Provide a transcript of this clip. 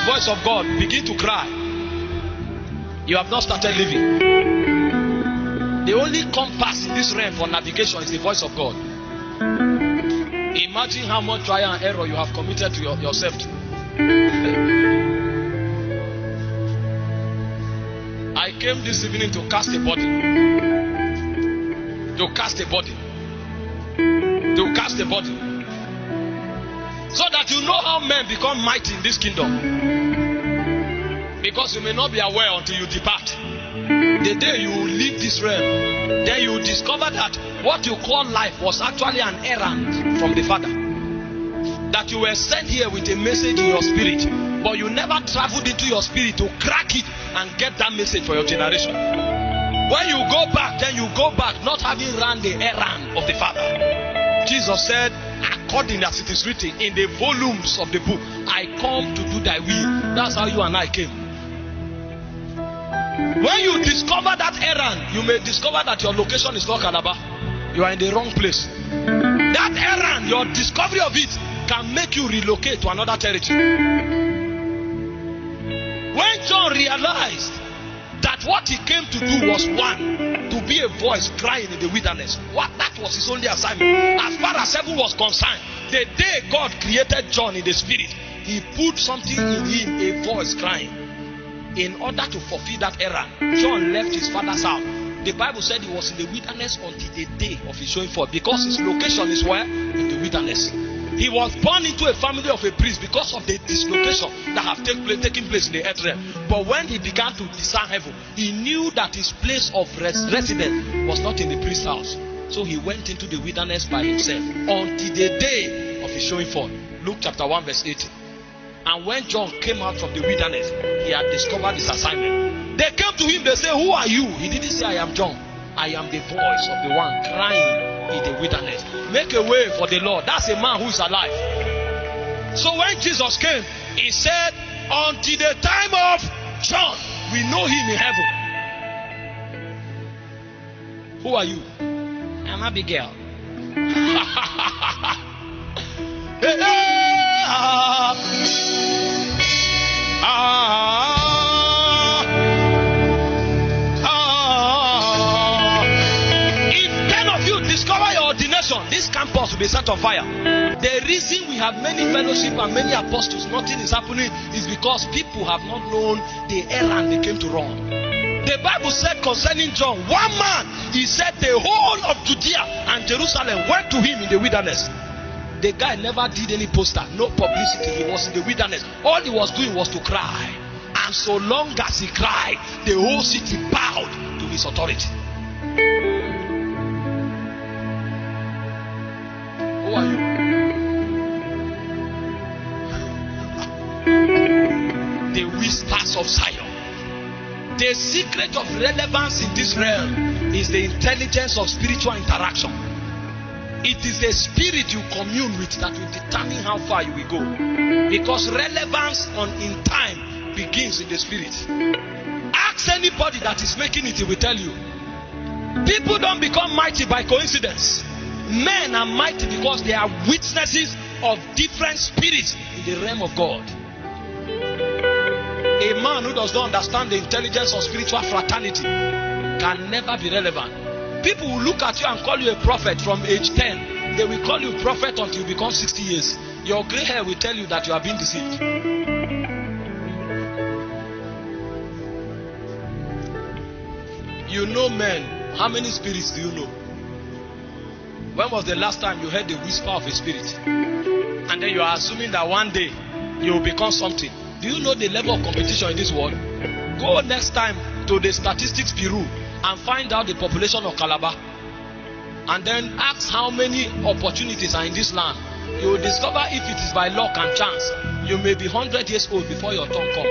voice of God, begin to cry. You have not started living. The only compass in this realm for navigation is the voice of God. Imagine how much trial and error you have committed to yourself. I came this evening to cast a body. To cast a body. To cast a body. So that you know how men become mighty in this kingdom. Because you may not be aware until you depart. The day you leave this realm, then you discover that what you call life was actually an errand from the Father. That you were sent here with a message in your spirit, but you never traveled into your spirit to crack it and get that message for your generation. When you go back, then you go back not having run the errand of the Father. Jesus said, according as it is written in the volumes of the book, I come to do thy will. That's how you and I came. When you discover that errand, you may discover that your location is not Calabar. You are in the wrong place. That errand, your discovery of it, can make you relocate to another territory. When John realized that what he came to do was one, to be a voice crying in the wilderness, that was his only assignment. As far as heaven was concerned, the day God created John in the spirit, he put something in him, a voice crying. In order to fulfill that errand, John left his father's house. The Bible said he was in the wilderness until the day of his showing forth, because his location is where? In the wilderness. He was born into a family of a priest because of the dislocation that have taken place in the earth realm. But when he began to discern heaven, he knew that his place of residence was not in the priest's house. So he went into the wilderness by himself until the day of his showing forth. Luke chapter 1 verse 18. And when John came out from the wilderness, he had discovered his assignment. They came to him, they say, who are you? He didn't say, I am John. I am the voice of the one crying in the wilderness. Make a way for the Lord. That's a man who is alive. So when Jesus came, he said, until the time of John, we know him in heaven. Who are you? I'm Abigail. If 10 of you discover your ordination, this campus will be set on fire. The reason we have many fellowship and many apostles, nothing is happening, is because people have not known the errand they came to run. The Bible said concerning John, one man, he said the whole of Judea and Jerusalem went to him in the wilderness. The guy never did any poster, no publicity. He was in the wilderness. All he was doing was to cry. And so long as he cried, the whole city bowed to his authority. Who are you? The whispers of Zion. The secret of relevance in this realm is the intelligence of spiritual interaction. It is the spirit you commune with that will determine how far you will go. Because relevance in time begins in the spirit. Ask anybody that is making it, he will tell you. People don't become mighty by coincidence. Men are mighty because they are witnesses of different spirits in the realm of God. A man who does not understand the intelligence of spiritual fraternity can never be relevant. People will look at you and call you a prophet from age 10. They will call you prophet until you become 60 years. Your gray hair will tell you that you have been deceived. You know men. How many spirits do you know? When was the last time you heard the whisper of a spirit? And then you are assuming that one day you will become something. Do you know the level of competition in this world? Go next time to the statistics bureau and find out the population of Calabar. And then ask how many opportunities are in this land. You will discover if it is by luck and chance, you may be 100 years old before your turn comes.